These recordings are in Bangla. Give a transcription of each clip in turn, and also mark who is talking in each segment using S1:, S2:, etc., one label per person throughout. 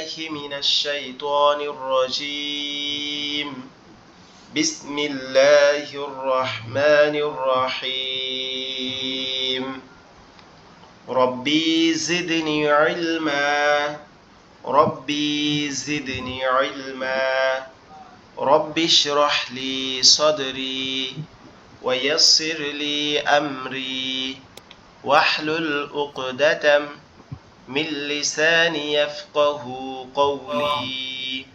S1: من الشيطان الرجيم بسم الله الرحمن الرحيم ربي زدني علما ربي زدني علما رب اشرح لي صدري ويسر لي أمري واحلل عقدة من لساني يفقه قولي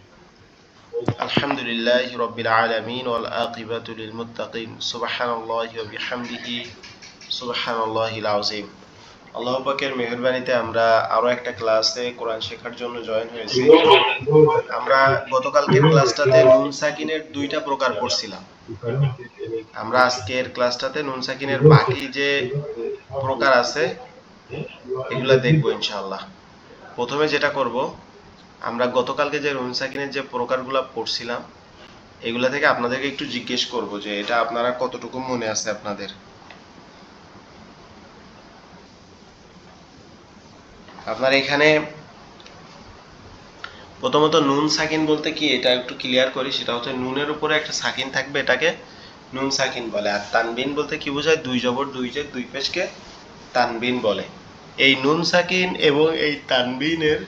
S1: الحمد لله رب العالمين والعاقبة للمتقين سبحان الله وبحمده سبحان الله العظيم আল্লাহ পাকের মেহেরবানিতে আমরা আরো একটা ক্লাসে কোরআন শেখার জন্য জয়েন হয়েছি। আমরা গতকালকের ক্লাসটাতে নুন সাকিনের দুইটা প্রকার পড়ছিলাম। আমরা আজকের ক্লাসটাতে নুন সাকিনের বাকি যে প্রকার আছে এগুলা দেখবো ইনশাআল্লাহ। প্রথমে যেটা করব, আমরা গতকালকে যে নুন সাকিনের যে প্রকারগুলো পড়ছিলাম এগুলা থেকে আপনাদেরকে একটু জিজ্ঞেস করব যে এটা আপনারা কতটুকু মনে আছে আপনাদের। আপনার এখানে প্রথমত নুন সাকিন বলতে কি এটা একটু ক্লিয়ার করি, সেটা হচ্ছে নুনের উপরে একটা সাকিন থাকবে, এটাকে নুন সাকিন বলে। আর তানবিন বলতে কি বোঝায়? দুই জবর দুই জের দুই পেশকে তানবিন বলে। এই নুন সাকিন এবং এই তানবিনের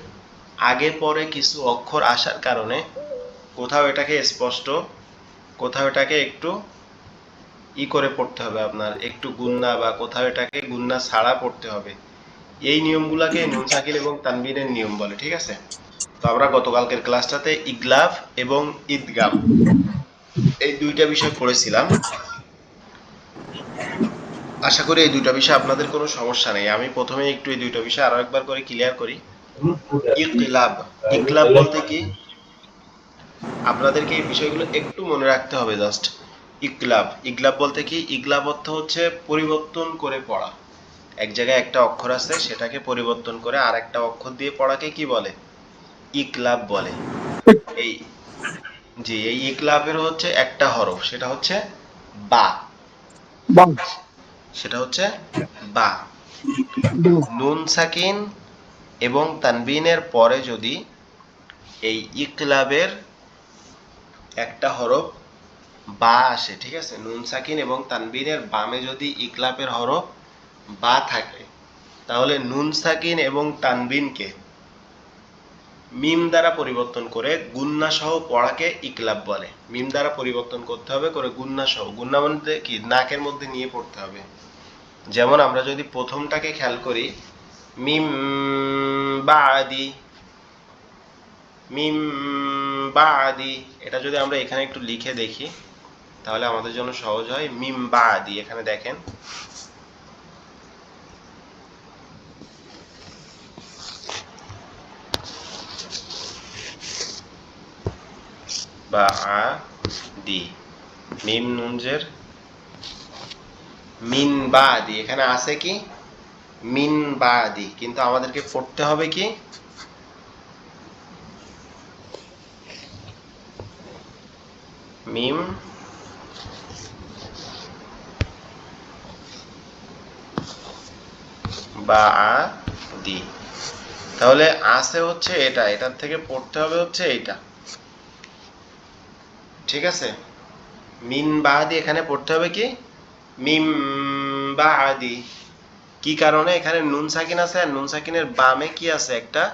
S1: আগে পরে কিছু অক্ষর আসার কারণে কোথাও এটাকে স্পষ্ট, কোথাও এটাকে একটু করে পড়তে হবে, আপনার একটু গুন্না, বা কোথাও এটাকে গুন্না ছাড়া পড়তে হবে। এই নিয়মগুলোকে নুন সাকিন এবং তানবিনের নিয়ম বলে, ঠিক আছে? তো আমরা গতকালকের ক্লাসটাতে ইগলাব এবং ইদগাম এই দুইটা বিষয় পড়েছিলাম। আশা করি এই দুইটা বিষয় আপনাদের কোনো সমস্যা নেই। আমি প্রথমে একটু এই দুইটা বিষয় আরো একবার করে ক্লিয়ার করি। ইগলাব, ইগলাব বলতে কি আপনাদেরকে এই বিষয়গুলো একটু মনে রাখতে হবে জাস্ট। ইগলাব, ইগলাব বলতে কি? ইগলাব অর্থ হচ্ছে পরিবর্তন করে পড়া। এক জায়গায় একটা অক্ষর আছে, সেটাকে পরিবর্তন করে আর একটা অক্ষর দিয়ে পড়াকে কি বলে? ইকলাব বলে। এই জি, এই ইকলাবের হচ্ছে একটা হরফ, সেটা হচ্ছে বা, সেটা হচ্ছে বা। নুন সাকিন এবং তানবিনের পরে যদি এই ইকলাবের একটা হরফ বা আসে, ঠিক আছে? নুন সাকিন এবং তানবিনের বামে যদি ইকলাবের হরফ বা থাকে, তাহলে নুন সাকিন এবং তানবিনকে মিম দ্বারা পরিবর্তন করে গুন্না সহ পড়াকে ইকলাব বলে। মিম দ্বারা পরিবর্তন করতে হবে করে গুন্না সহ, গুন্না বলতে কি? নাকের মধ্যে নিয়ে পড়তে হবে। যেমন আমরা যদি প্রথমটাকে খেয়াল করি, মিম বাদি, মিম বাদি, এটা যদি আমরা এখানে একটু লিখে দেখি তাহলে আমাদের জন্য সহজ হয়। মিম বাদি, এখানে দেখেন বা দি, মিম নুনজের মিন বাদি, এখানে আছে কি? মিন বাদি, কিন্তু আমাদেরকে পড়তে হবে কি? মিম বাদি। তাহলে আছে হচ্ছে এটা, এটার থেকে পড়তে হবে হচ্ছে এইটা, ঠিক আছে? মিন বাদি, এখানে পড়তে হবে কি? মিম বাদি। কি কারণে? এখানে নুন সাকিন আছে, আর নুন সাকিনের বামে কি আছে? একটা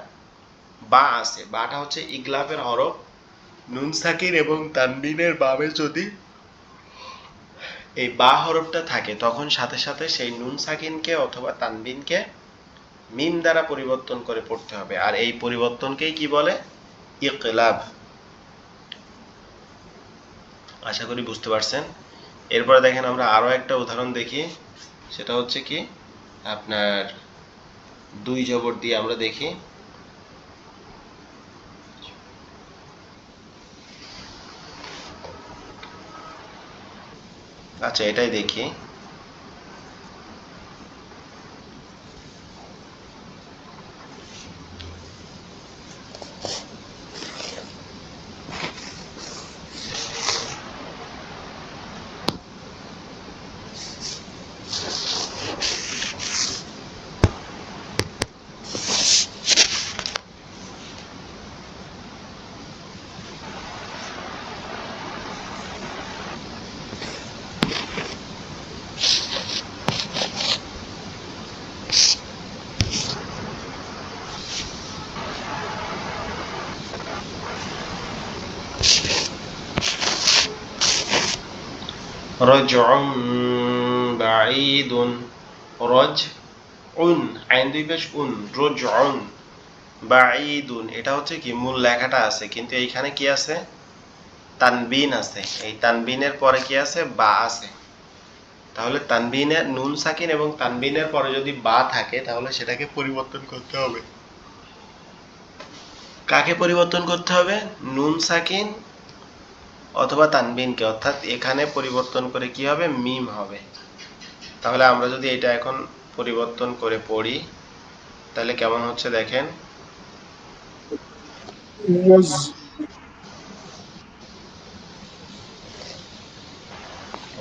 S1: বা আছে। বাটা হচ্ছে ইগলাফের হরফ। নুন সাকিন এবং তানবিনের বামে যদি এই বা হরফটা থাকে, তখন সাথে সাথে সেই নুন সাকিনকে অথবা তানবিনকে মিম দ্বারা পরিবর্তন করে পড়তে হবে। আর এই পরিবর্তনকেই কি বলে? ইকলাব। আশা করি বুঝতে পারছেন। এরপরে দেখেন আমরা আরো একটা উদাহরণ দেখি, সেটা হচ্ছে কি আপনার দুই জবর দিয়ে আমরা দেখি। আচ্ছা, এটাই দেখি। রজউন বাঈদুন রজউন আইন দুই পেশ উন রজউন বাঈদুন এটা হচ্ছে কি মূল লেখাটা আছে কিন্তু এইখানে কি আছে তানবিন আছে এই তানবিনের পরে কি আছে বা আছে তাহলে তানবিনের নুন সাকিন এবং তানবিনের পরে যদি বা থাকে তাহলে সেটাকে পরিবর্তন করতে হবে কাকে পরিবর্তন করতে হবে নুন সাকিন অথবা তানবিনকে অর্থাৎ এখানে পরিবর্তন করে কি হবে মিম হবে তাহলে আমরা যদি এটা এখন পরিবর্তন করে পড়ি তাহলে কেমন হচ্ছে দেখেন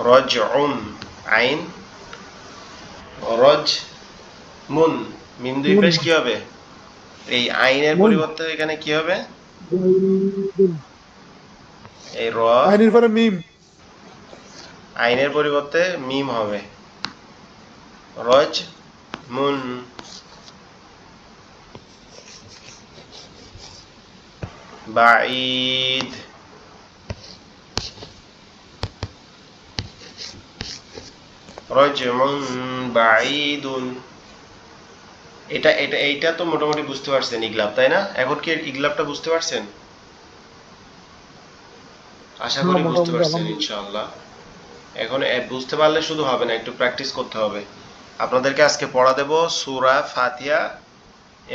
S1: রজউন আইন রজ মুন মিম দুই পেশ কি হবে এই আইনের পরিবর্তে এখানে কি হবে এই র
S2: আইনের পরে মিম
S1: আইনের পরিবর্তে মিম হবে রজ মুন বাঈদ রজমুন বাঈদুন এইটা তো মোটামুটি বুঝতে পারছেন ইগলাব তাই না এখন কি ইগলাবটা বুঝতে পারছেন আশা করি বুঝতে পারছেন ইনশাআল্লাহ এখন বুঝতে পারলে শুধু হবে না একটু প্র্যাকটিস করতে হবে আপনাদেরকে আজকে পড়া দেব সূরা ফাতিহা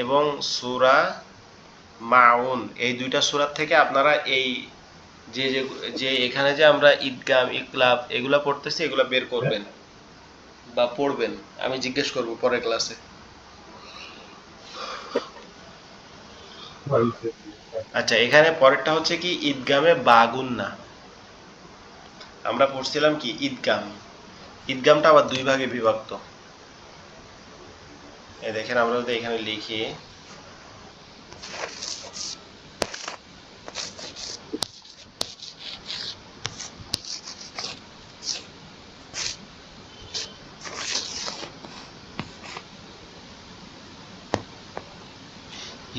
S1: এবং সূরা মাউন এই দুইটা সূরা থেকে আপনারা এই যে যে যে এখানে যে আমরা ঈদগাম ইকলাব এগুলা পড়তেছি এগুলা বের করবেন বা পড়বেন আমি জিজ্ঞেস করব পরের ক্লাসে আচ্ছা এখানে পরেরটা হচ্ছে কি ঈদগামে বা গুন্না আমরা পড়ছিলাম কি ঈদগাম ঈদগামটা আবার দুই ভাগে বিভক্ত এই দেখেন আমরা যদি এখানে লিখি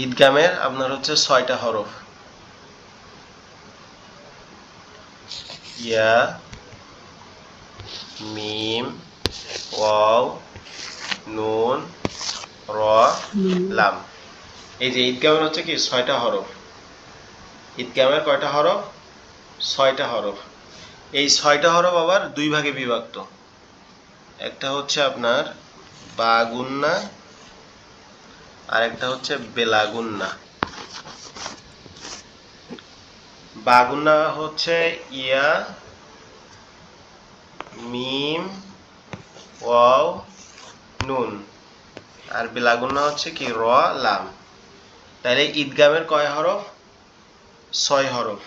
S1: ঈদগামের আপনার হচ্ছে 6টা হরফ ইয়া মিম ওয়াও নুন র লাম এই যে ঈদগামের হচ্ছে কি 6টা হরফ ঈদগামের কয়টা হরফ 6টা হরফ এই 6টা হরফ আবার দুই ভাগে বিভক্ত একটা হচ্ছে আপনার বা গুন্না আর একটা হচ্ছে বেলা গুন্না বা গুন্না হচ্ছে ইয়া মিম ওয়াও নুন আর বেলা গুন্না হচ্ছে কি র লাম তাহলে ঈদগামের কয় হরফ 6 হরফ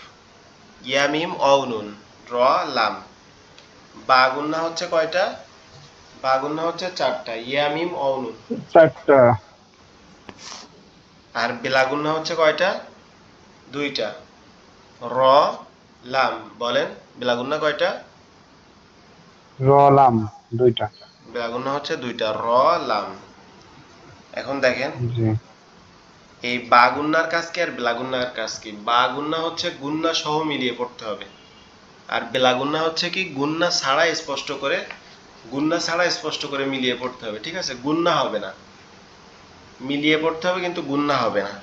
S1: ইয়া মিম ওয়াও নুন র লাম বা গুন্না হচ্ছে কয়টা বা গুন্না হচ্ছে 4টা ইয়া মিম ওয়াও নুন
S2: 4টা
S1: আর বেলা গুন্না হচ্ছে কয়টা 2টা র লাম বলেন বেলা গুন্না কয়টা
S2: লাম 2টা
S1: বেলা গুন্না হচ্ছে 2টা র লাম এখন দেখেন
S2: জি
S1: এই বা গুন্নার কাজ কি আর বেলা গুন্নার কাজ কি বা গুন্না হচ্ছে গুন্না সহ মিলিয়ে পড়তে হবে আর বেলা গুন্না হচ্ছে কি গুন্না ছাড়া স্পষ্ট করে মিলিয়ে পড়তে হবে ঠিক আছে গুন্না হবে না মিলিয়ে পড়তে হবে কিন্তু গুন্না হবে না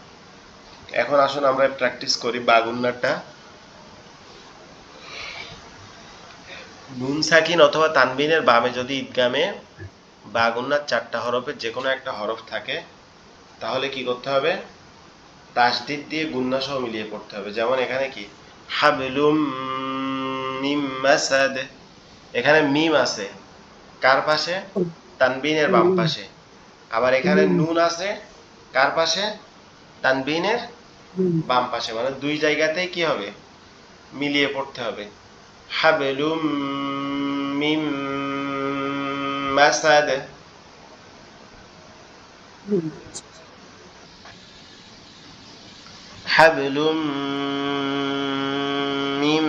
S1: এখন আসুন আমরা প্র্যাকটিস করি বা গুন্নাটা নুন সাকিন অথবা তানবিনের বামে যদি ঈদগামে বা গুন্নার 4টা হরফের যে কোনো একটা হরফ থাকে তাহলে কি করতে হবে তাসদিদ দিয়ে গুন্না সহ মিলিয়ে পড়তে হবে যেমন এখানে কি হাবলুম মিম মাসাদ এখানে মিম আছে কার পাশে তানবিনের বাম পাশে আবার এখানে নুন আছে কার পাশে তানবিনের বাম পাশে মানে দুই জায়গাতেই কি হবে মিলিয়ে পড়তে হবে হাবলুম মিম মাসাদ হাবলুম মিম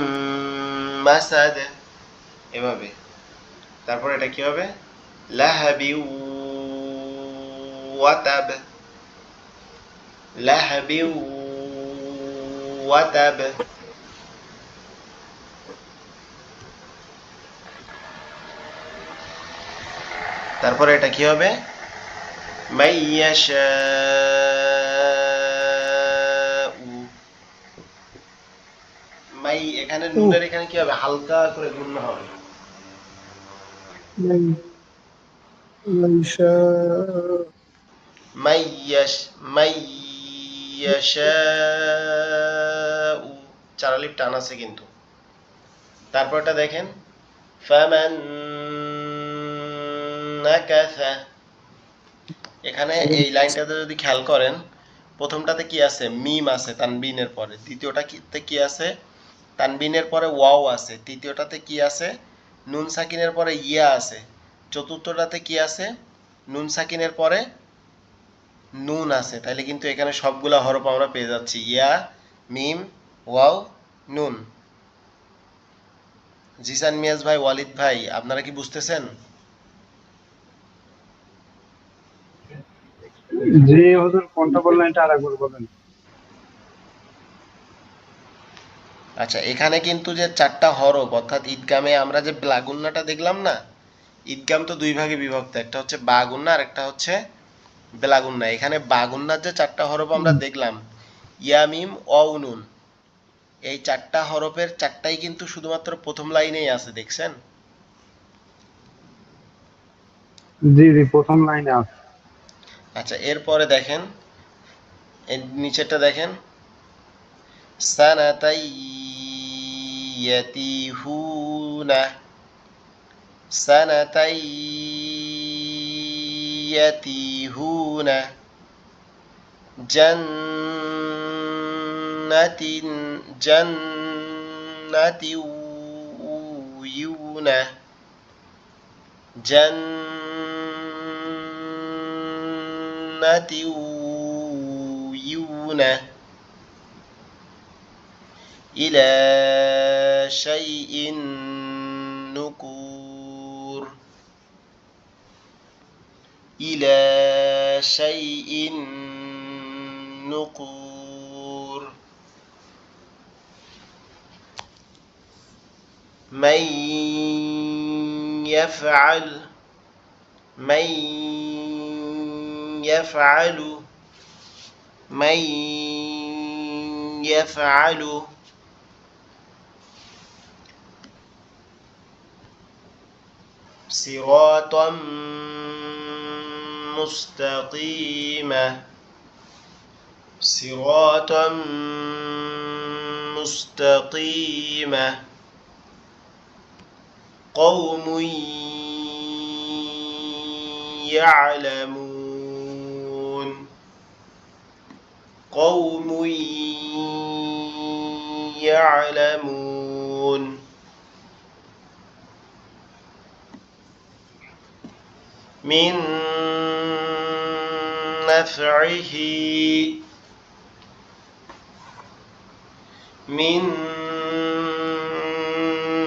S1: মাসাদ এভাবে তারপর এটা কি হবে লাহাবি ওয়াতাব লাহাবি ওয়াতাব তারপরে এটা কি হবে? মাইয়াশাউ। মাই এখানে নুনের এখানে কি হবে? হালকা করে গুণনা হবে। মাইয়াশাউ, চারালিপ টান আছে কিন্তু। তারপরটা দেখেন, ফামান নাকাসা। এখানে এই লাইনটাতে যদি খেয়াল করেন, প্রথমটাতে কি আছে? মিম আছে তানবিনের পরে। দ্বিতীয়টাতে কি আছে? তানবিনের পরে ওয়াও আছে। তৃতীয়টাতে কি আছে? নুন সাকিনের পরে ইয়া আছে। চতুর্থটাতে কি আছে? নুন সাকিনের পরে নুন আছে। তাহলে কিন্তু এখানে সবগুলা হরফ আমরা পেয়ে যাচ্ছি, ইয়া, মিম, ওয়াও, নুন। জিসান মিয়াজ ভাই, ওয়ালিদ ভাই, আপনারা কি বুঝতেছেন?
S2: জি হুজুর, কোনটা বললেন এটা আরেকবার বলেন।
S1: আচ্ছা, এখানে কিন্তু যে চারটা হরফ, অর্থাৎ ঈদগামে আমরা যে ব্লাগুন্নাটা দেখলাম না, ঈদগাম তো দুই ভাগে বিভক্ত, একটা হচ্ছে বাগুন্না আর একটা হচ্ছে বেলাগুন্না। এখানে বাগুন্নার যে চারটা হরফ আমরা দেখলাম, ইয়ামিম, অউনুন, এই চারটা হরফের চারটাই কিন্তু শুধুমাত্র প্রথম লাইনেই আছে, দেখছেন?
S2: জি জি, প্রথম লাইনে আছে।
S1: আচ্ছা, এরপরে দেখেন, এর নিচেরটা দেখেন, সানাতাই ইয়াতিহুনা, সানাতাই ইয়াতিহুনা, জান্নাতিন, জান্নাতিউয়ুনা, জান্নাতিউয়ুনা, ইলা শাইইন নুকুর, ইলা শাইইন নুকুর, من يفعل، من يفعل، من يفعل، صراطا مستقيما، صراطا مستقيما، قوم يعلمون، قوم يعلمون، من نفعه، من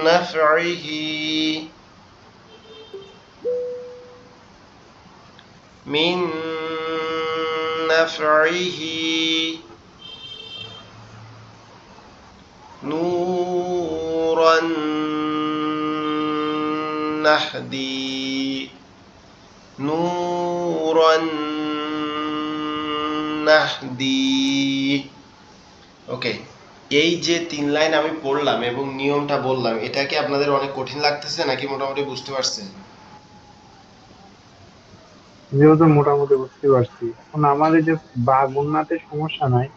S1: نفعه، من نفعه، نورا نهدي، نورا نهدي। ওকে, এই যে তিন লাইন আমি পড়লাম এবং নিয়মটা বললাম, এটা কি আপনাদের অনেক কঠিন লাগতেছে নাকি মোটামুটি বুঝতে পারছেন?
S2: যেহেতু মোটামুটি বুঝতে পারছি, এখন আমার এই যে বা গুণনাতে সমস্যা নাই,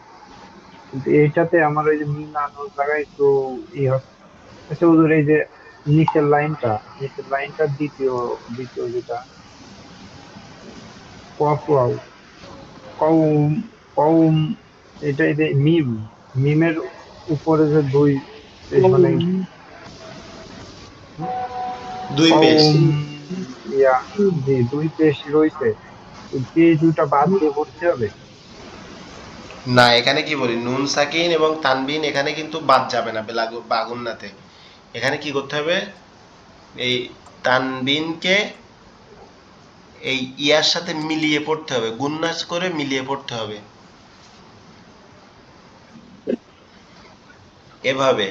S2: কিন্তু এইটাতে আমার ওই যে মিলানোর জায়গায় একটু ই হচ্ছে। আচ্ছা হুজুর, এই যে নিচের লাইনটা দ্বিতীয় দ্বিতীয় যেটা কফ ওয়াও, কওম, কওম, এটা এই যে মিমের উপরে যে দুই মানে
S1: দুই পেশ।
S2: কওম, ইয়া, জি দুই পেশ রয়েছে, কি এই দুইটা বাদ দিয়ে পড়তে হবে?
S1: না, এখানে কি বলি, নুন সাকিন এবং তানবিন এখানে কিন্তু বাদ যাবে না বাগুন্নাতে। এখানে কি করতে হবে? এই তানবিনকে এই ইয়ার সাথে মিলিয়ে পড়তে হবে, গুন্নাস করে মিলিয়ে পড়তে হবে, এভাবে।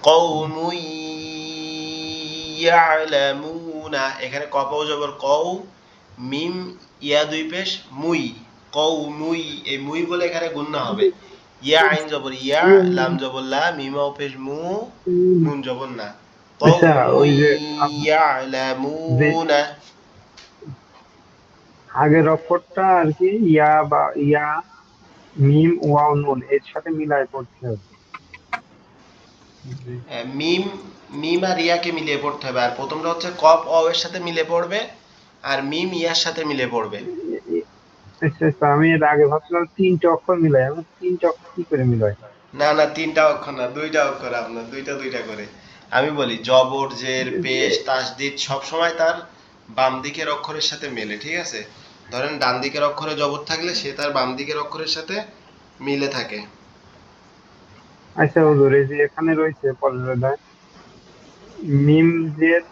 S1: কওমুন ইয়ালামুনা, এখানে কফ ও জবর কও, মিম ইয়া দুই পেশ মুই, কৌ মুই, এই মুই বলে এখানে গুণনা হবে। ইয়া আইন জবর ইয়া, লাম জবর লা, মিম ও পেশ মু, নুন জবর না। কৌ
S2: আচ্ছা,
S1: মুই
S2: ওই যে যে
S1: ইয়ালামুনা।
S2: আগের অক্ষরটা আর কি, ইয়া বা ইয়া, মিম, ওয়াও, নুন এর সাথে মিলায় পড়তে হবে। জি।
S1: মিম, মিম আর ইয়াকে মিলিয়ে পড়তে হবে। আর প্রথমটা হচ্ছে কফ অ এর সাথে মিলে পড়বে, আর মিম ইয়ার সাথে মিলে পড়বে।
S2: আচ্ছা আচ্ছা, আমি এর আগে ভাবছিলাম তিনটে অক্ষর মিলাই, আমি তিনটে অক্ষর কি করে মিলাই?
S1: না না, তিনটা অক্ষর না, দুইটা অক্ষর আপনার, দুইটা দুইটা করে। আমি বলি জবর জের পেশ তাসদিদ সব সময় তার বাম দিকের অক্ষরের সাথে মেলে, ঠিক আছে? ধরেন ডান দিকের অক্ষরে জবর থাকলে সে তার বাম দিকের অক্ষরের সাথে মিলে থাকে।
S2: আচ্ছা হুজুর, এই যে এখানে রয়েছে পরের অধ্যায়, মিম জের,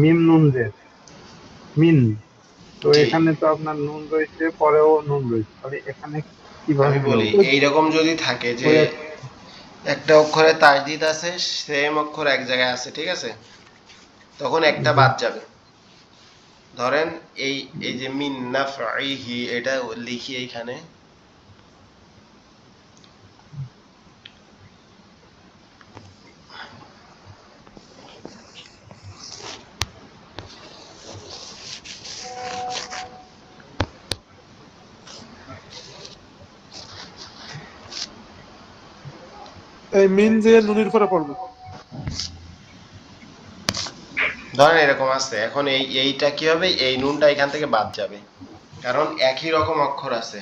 S2: মিম নুন জের, মিন, তো
S1: জি,
S2: এখানে তো আপনার নুন রয়েছে, পরেও নুন রয়েছে, তাহলে এখানে কিভাবে
S1: আমি বলি
S2: মিলাবো?
S1: এইরকম যদি থাকে যে
S2: ওই
S1: একটা অক্ষরে তাসদিদ আছে, সেম অক্ষর এক জায়গায় আছে, ঠিক আছে, তখন একটা
S2: জি।
S1: বাদ যাবে। ধরেন এই, এই যে মিন নাফঈহি, এটা লিখি এইখানে।
S3: এই মিন যে নুনের পরে পড়বো।
S1: ধরেন এরকম আছে, এখন এই এইটা কি হবে, এই নুনটা এখান থেকে বাদ যাবে, কারণ একই রকম অক্ষর আছে।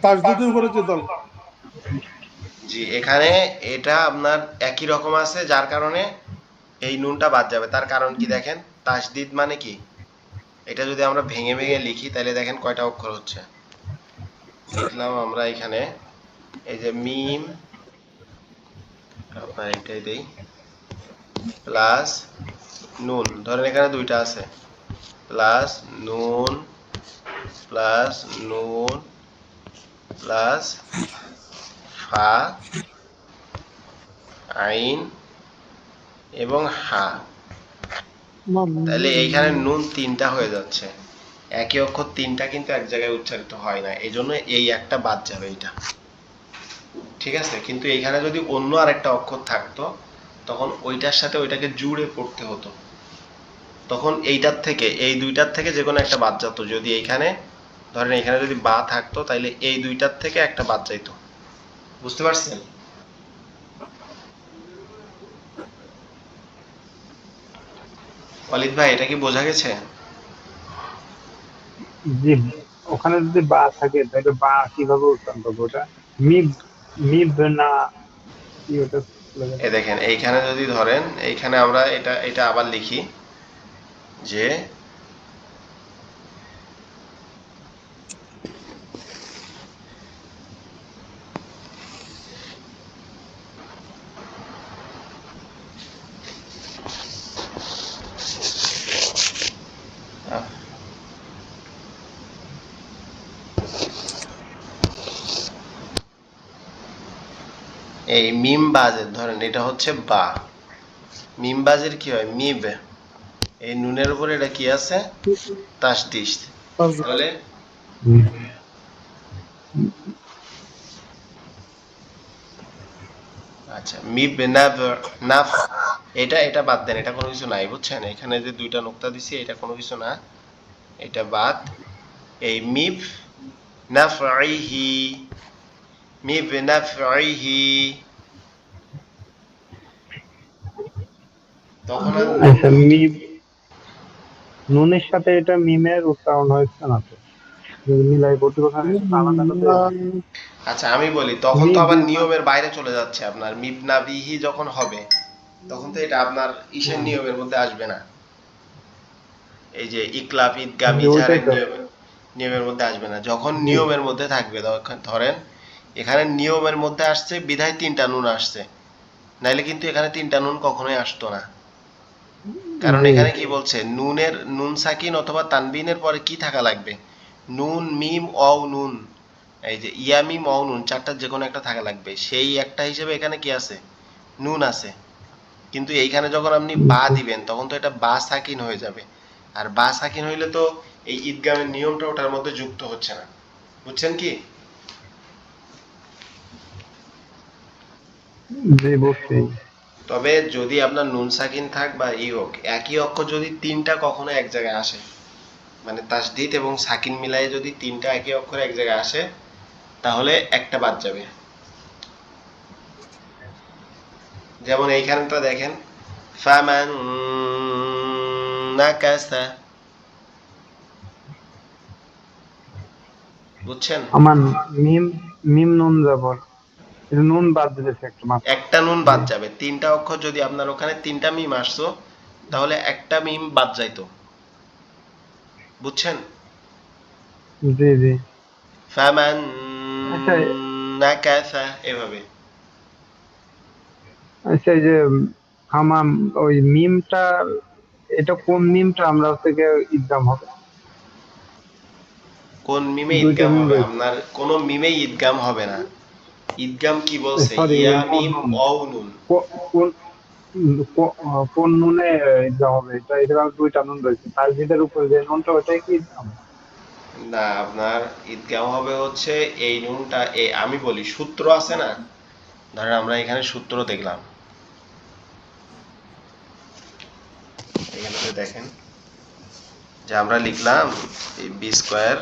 S3: তাসদিদের উপরে যে দল।
S1: জি, এখানে এটা আপনার একই রকম আছে, যার কারণে এই নুনটা বাদ যাবে। তার কারণ কি দেখেন, তাসদিদ মানে কি, এটা যদি আমরা ভেঙে ভেঙে লিখি তাহলে দেখেন কয়টা অক্ষর হচ্ছে। লিখলাম আমরা এখানে, এই যে মিম, আপনার এটাই দেই, প্লাস নুন, ধরেন এখানে দুইটা আছে, প্লাস নুন, প্লাস নুন, প্লাস ফা, আইন এবং হা। তাহলে এইখানে নুন তিনটা হয়ে যাচ্ছে, একই অক্ষর তিনটা কিন্তু এক জায়গায় উচ্চারিত হয় না, এই জন্য এই একটা বাদ যাবে এইটা, ঠিক আছে? কিন্তু এইখানে যদি অন্য আরেকটা অক্ষর থাকতো, তখন ওইটার সাথে ওইটাকে জুড়ে পড়তে হতো, তখন এইটার থেকে, এই দুইটার থেকে যে কোনো একটা বাদ যেত। যদি এইখানে ধরেন এখানে যদি বা থাকতো, তাইলে এই দুইটার থেকে একটা বাদ যাইতো। বুঝতে পারছেন? ওয়ালিদ ভাই, এটা কি বোঝা গেছে?
S2: জি, ওখানে যদি বা থাকে তাহলে বা কিভাবে উচ্চারণ করবো ওটা? মিব, মিব না কি ওটা লেখা
S1: এ
S2: আছে?
S1: দেখেন এইখানে যদি ধরেন, এইখানে আমরা এটা এটা আবার লিখি যে আহ, এই মিম বাজের, ধরেন এটা হচ্ছে বা, মিম বাজের কি হয়, মিব, এই নুনের উপরে এটা কি আছে, তাসদিস। তাহলে
S2: হুম।
S1: আচ্ছা, মিব নাফ, নাফ, এটা এটা বাদ দেন, এটা কোনো কিছু নাই, বুঝছেন? এখানে যে দুইটা নোক্তা দিছি এটা কোনো কিছু না, এটা বাদ। এই মিব নাফঈহি, মিব নাফঈহি, তখন আর নুন
S2: আচ্ছা,
S1: দুই,
S2: মিম, নুনের সাথে এটা মিমের উচ্চারণ হচ্ছে না তো, যদি মিলাই পড়তে কোথাও একটু আলাদা করতে হবে।
S1: আচ্ছা আমি বলি, তখন তো
S2: মিব
S1: আবার
S2: না,
S1: নিয়মের বাইরে চলে যাচ্ছে। আপনার মিব নাবিহি যখন হবে, তখন তো এটা আপনার ইসের
S2: হ্যাঁ,
S1: নিয়মের মধ্যে আসবে না, এই যে ইকলাব ইদগাম
S2: যে ওইটাই
S1: ইজহারের
S2: তো।
S1: নিয়মের মধ্যে আসবে না। যখন
S2: জি।
S1: নিয়মের মধ্যে থাকবে, তখন ধরেন এখানে নিয়মের মধ্যে আসছে বিধায় তিনটা নুন আসছে, নাইলে কিন্তু এখানে তিনটা নুন কখনোই আসতো না। কারণ
S2: জি।
S1: এখানে কি বলছে, নুনের, নুন সাকিন অথবা তানবিনের পরে কি থাকা লাগবে, নুন মিম অও নুন, এই যে ইয়া মিম অও নুন, চারটার যে কোনো একটা থাকা লাগবে, সেই একটা হিসেবে এখানে কি আছে, নুন আছে। কিন্তু এইখানে যখন আপনি বা
S2: জি।
S1: দিবেন, তখন তো এটা বা সাকিন হয়ে যাবে, আর বা সাকিন হইলে তো এই ঈদগামের নিয়মটা ওটার মধ্যে যুক্ত হচ্ছে না, বুঝছেন কি?
S2: জি বুঝছি।
S1: তবে যদি আপনার নুন সাকিন থাক বা ই হোক, একই অক্ষর যদি তিনটা কখনো এক জায়গায় আসে, মানে তাসদিদ এবং সাকিন মিলাই যদি তিনটা একই অক্ষর এক জায়গায় আসে, তাহলে একটা বাদ যাবে। যেমন এইখানটা দেখেন, ফামান নাকাসা, বুঝছেন?
S2: আমার মিম মিম নুন জবর, এটা নুন বাদ দিতেছে একটা মাত্র।
S1: একটা নুন
S2: জি
S1: বাদ যাবে। তিনটা অক্ষর যদি আপনার ওখানে তিনটা মিম আসতো, তাহলে একটা মিম বাদ যাইতো, বুঝছেন?
S2: জি জি।
S1: ফামান
S2: আচ্ছা
S1: নাকাসা, এভাবে।
S2: আচ্ছা, এই যে হামাম, ওই মিমটা, এটা কোন মিমটা আমরা হচ্ছে গিয়ে ইদগাম হবে?
S1: কোন মিমে
S2: দুইটা
S1: ঈদগাম
S2: মিম
S1: হবে?
S2: রয়েছে।
S1: আপনার কোনো মিমেই ঈদগাম হবে না। ঈদগাম কি বলছে?
S2: সরি,
S1: ইয়া
S2: কোন
S1: মিম
S2: নুন,
S1: ওয়াও নুন।
S2: কোন কোন নুনে ইদগাম হবে? এটা দুইটা নুন রয়েছে, তাসদিদের উপরে যে নুনটা ওটাই কি ইদগাম?
S1: না, আপনার ঈদগাম হবে হচ্ছে এই নুনটা, আমি বলি সূত্র আছে না, ধরেন আমরা এখানে সূত্র দেখলাম, এখানে তো দেখেন যে আমরা লিখলাম B square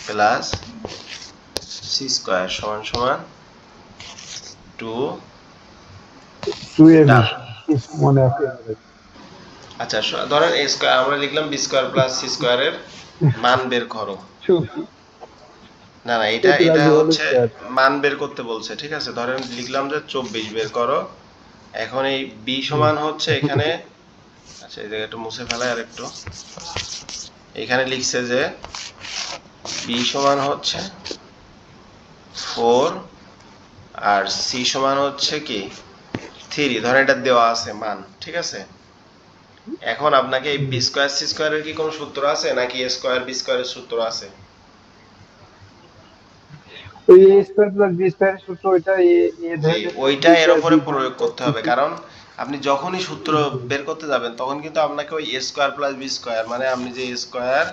S1: plus C square সমান সমান 2।
S2: টু এ বি, মনে আছে।
S1: আচ্ছা, ধরেন এ স্কোয়ার আমরা লিখলাম, বি স্কোয়ার প্লাস সি স্কোয়ারের মান বের করো। না না, এটা
S2: চতুর
S1: এটা
S2: আলী হল
S1: হচ্ছে
S2: স্কয়ার।
S1: মান বের করতে বলছে, ঠিক আছে? ধরেন লিখলাম যে 24 বের করো। এখন এই বি সমান হচ্ছে এখানে, আচ্ছা এই জায়গাটা মুছে ফেলাই আর একটু। এখানে লিখছে যে বি সমান হচ্ছে 4 আর সি সমান হচ্ছে কি 3, ধরেন এটা দেওয়া আছে মান, ঠিক আছে? এখন আপনাকে এই বি স্কোয়ার সি স্কোয়ারের কি কোনো সূত্র আছে, নাকি এ স্কোয়ার বি স্কোয়ারের সূত্র আছে?
S2: ওই এ স্কয়ার প্লাস বি স্কয়ারের সূত্র, ওইটা এ এ
S1: জি,
S2: ধরে নিতে
S1: ওইটা
S2: বি
S1: এর
S2: কে
S1: উপরে
S2: বি ধরে
S1: প্রয়োগ
S2: নিতে
S1: করতে
S2: সি
S1: হবে,
S2: কে।
S1: কারণ আপনি যখনই সূত্র বের করতে যাবেন তখন কিন্তু আপনাকে ওই এ স্কোয়ার প্লাস বি স্কোয়ার, মানে আপনি যে এ স্কোয়ার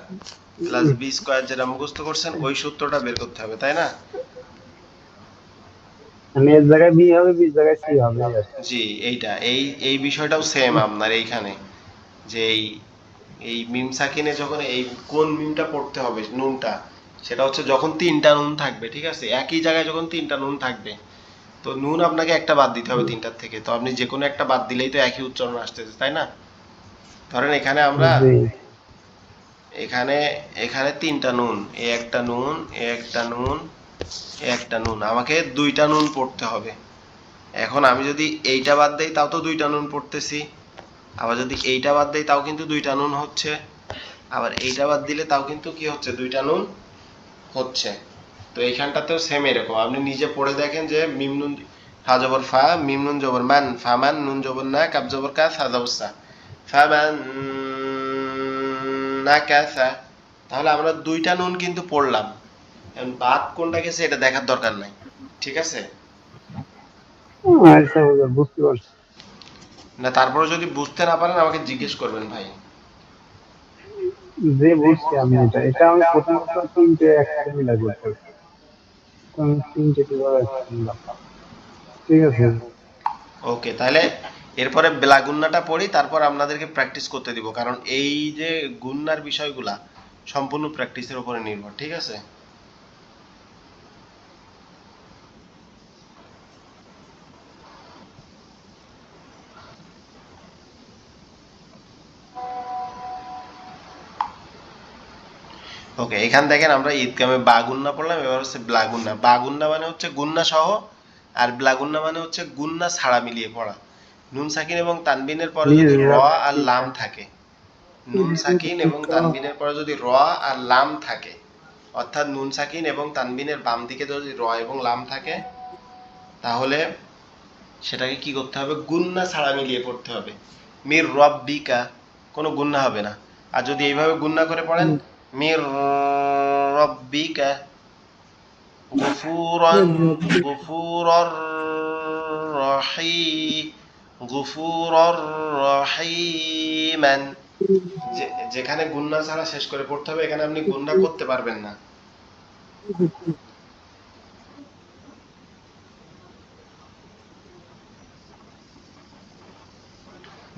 S1: প্লাস বি স্কোয়ার যেটা মুখস্থ করছেন ওই সূত্রটা বের করতে হবে, তাই না?
S2: মানে এর জায়গায় বি হবে, বির জায়গায় সি হবে, এই আর কি।
S1: জি, এইটা এই এই বিষয়টাও সেম আপনার এইখানে, যে এই এই মিম সাকিনে যখন এই কোন মিমটা পড়তে হবে নুনটা, সেটা হচ্ছে যখন তিনটা নুন থাকবে, ঠিক আছে? একই জায়গায় যখন তিনটা নুন থাকবে, তো নুন আপনাকে একটা বাদ দিতে হবে তিনটার থেকে, তো আপনি যে কোনো একটা বাদ দিলেই তো একই উচ্চারণ আসতেছে, তাই না? ধরেন এখানে আমরা,
S2: জি
S1: এখানে এখানে তিনটা নুন, এ একটা নুন, এ একটা নুন, এ একটা নুন, আমাকে দুইটা নুন পড়তে হবে। এখন আমি যদি এইটা বাদ দেই তাও তো দুইটা নুন পড়তেছি, আবার যদি এইটা বাদ দেই তাও কিন্তু দুইটা নুন হচ্ছে, আবার এইটা বাদ দিলে তাও কিন্তু কি হচ্ছে, দুইটা নুন হচ্ছে। তো এইখানটাতেও সেম এরকম, আপনি নিজে পড়ে দেখেন যে মিম নুন, ফা জবর ফা, মিম নুন জবর মান, ফামান, নুন জবর না, কাব জবর কা, সা জবর সা, ফামান নাকাসা। তাহলে আমরা দুইটা নুন কিন্তু পড়লাম, এখন বাদ কোনটা গেছে এটা দেখার দরকার নাই, ঠিক আছে?
S2: আচ্ছা হুজুর, বুঝতে পারছি।
S1: না তারপরে যদি বুঝতে না পারেন আমাকে জিজ্ঞেস করবেন ভাই।
S2: যে বুঝছি আমি, এটা আমি প্রথমত তিনটে একসাথে মিলাই বলতে পারছি। তো আমি তিনটে কিভাবে একসাথে মিলাম? ঠিক আছে।
S1: ওকে, তাহলে এরপরে বেলা গুন্নাটা পড়ি, তারপর আপনাদেরকে প্র্যাকটিস করতে দিব, কারণ এই যে গুন্নার বিষয়গুলা সম্পূর্ণ প্র্যাকটিসের উপরে নির্ভর, ঠিক আছে? ওকে, এখান দেখেন আমরা ঈদগামে বা গুন্না পড়লাম, এবার হচ্ছে ব্লা গুন্না। বা গুন্না মানে হচ্ছে গুন্না সহ, আর ব্লা গুন্না মানে হচ্ছে গুন্না ছাড়া মিলিয়ে পড়া। নুন সাকিন এবং তানবিনের পরে
S2: প্লিজ
S1: যদি র
S2: রিয়াদ
S1: আর লাম থাকে, নুন সাকিন এবং তানবিনের পরে যদি র আর লাম থাকে, অর্থাৎ নুন সাকিন এবং তানবিনের বাম দিকে যদি র এবং লাম থাকে, তাহলে সেটাকে কি করতে হবে, গুন্না ছাড়া মিলিয়ে পড়তে হবে। মির রব্বিকা, কোনো গুন্না হবে না। আর যদি এইভাবে গুন্না করে পড়েন, মির রব্বিকা গফুরন, গফুরর রহি, গফুরর রহিমান, যেখানে গুন্না ছাড়া শেষ করে পড়তে হবে, এখানে আপনি গুন্না করতে পারবেন না।